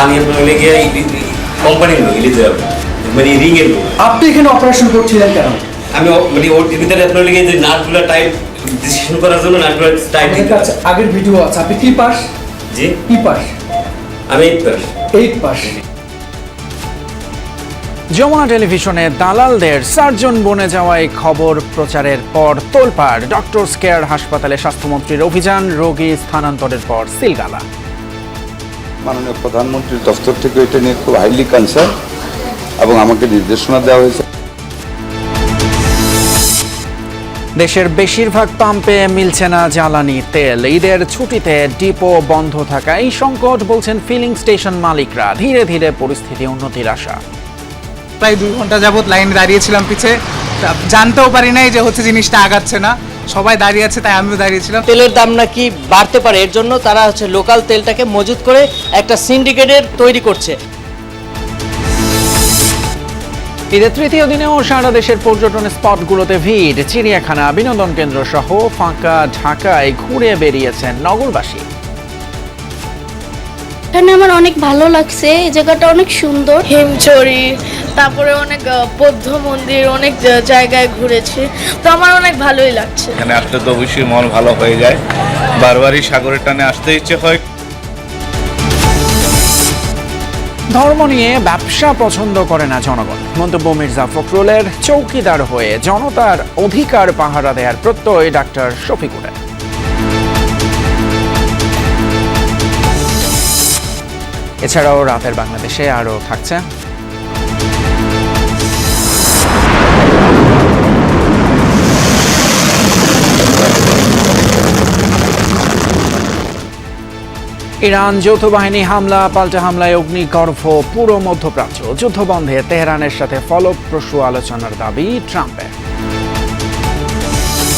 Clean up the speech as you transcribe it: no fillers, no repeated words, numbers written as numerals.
আমি আপনার লেগে কোম্পানির লোক ইলিতে যাবো মানে রিং এর লোক। আপনি এখানে অপারেশন করছিলেন কেন? আমি মানে ওর ভিতরে আপনার লেগে যে নাটগুলো টাইট ডিসিশন করার জন্য নাটগুলো টাইট দিতে আচ্ছা, আগের ভিডিও আছে। আপনি কি পাস? জি কি পাস? আমি 8 পাস। 8 পাস। যমুনা টেলিভিশনে দালালদের সার্জন বনে যাওয়ায় খবর প্রচারের পর তোলপাড় ডক্টরস কেয়ার হাসপাতালে স্বাস্থ্যমন্ত্রীর অভিযান, রোগী স্থানান্তরের পর সিলগালা। মাননীয় প্রধানমন্ত্রীর দফতর থেকে এটা নিয়ে খুব হাইলি কনসার্ন এবং আমাকে নির্দেশনা দেওয়া হয়েছে। দেশের বেশিরভাগ পাম্পে মিলছে না জ্বালানি তেল। ঈদের ছুটিতে ডিপো বন্ধ থাকায় সংকট বলছেন ফিলিং স্টেশন মালিকরা। ধীরে ধীরে পরিস্থিতি উন্নতির আশা। প্রায় 2 ঘন্টা যাবত লাইনে দাঁড়িয়েছিলাম পিছে, জানতেও পারি নাই যে হচ্ছে জিনিসটা আগাচ্ছে না, সবাই দাঁড়িয়ে আছে তাই আমিও দাঁড়িয়েছিলাম। তেলের দাম নাকি বাড়তে পারে, এর জন্য তারা হচ্ছে লোকাল তেলটাকে মজুত করে একটা সিন্ডিকেটের তৈরি করছে। ঈদের তৃতীয় দিনেও সারা দেশের পর্যটন স্পটগুলোতে ভিড়। চিড়িয়াখানা, বিনোদন কেন্দ্র সহ ফাঁকা ঢাকায় ঘুরে বেরিয়েছেন নগরবাসী। এখানে আমার অনেক ভালো লাগছে, এই জায়গাটা অনেক সুন্দর। হিমচড়ি, তারপরে অনেক বৌদ্ধ মন্দির, অনেক জায়গায় ঘুরেছি, তো আমার অনেক ভালোই লাগছে। এখানে আসলে তো অবশ্যই মন ভালো হয়ে যায়, বারবারই সাগরের টানে আসতে ইচ্ছে হয়। ধর্ম নিয়ে ব্যবসা পছন্দ করে না জনগণ, মন্তব্য মির্জা ফখরুলের। চৌকিদার হয়ে জনতার অধিকার পাহারা দেওয়ার প্রত্যয় ডাক্তার শফিকুলের। এছাড়াও রাতের বাংলাদেশে আরও থাকছে ইরান যৌথ বাহিনী হামলা, পাল্টা হামলায় অগ্নিগর্ভ পুরো মধ্যপ্রাচ্য। যুদ্ধবন্ধে তেহরানের সাথে ফলপ্রসূ আলোচনার দাবি ট্রাম্পের।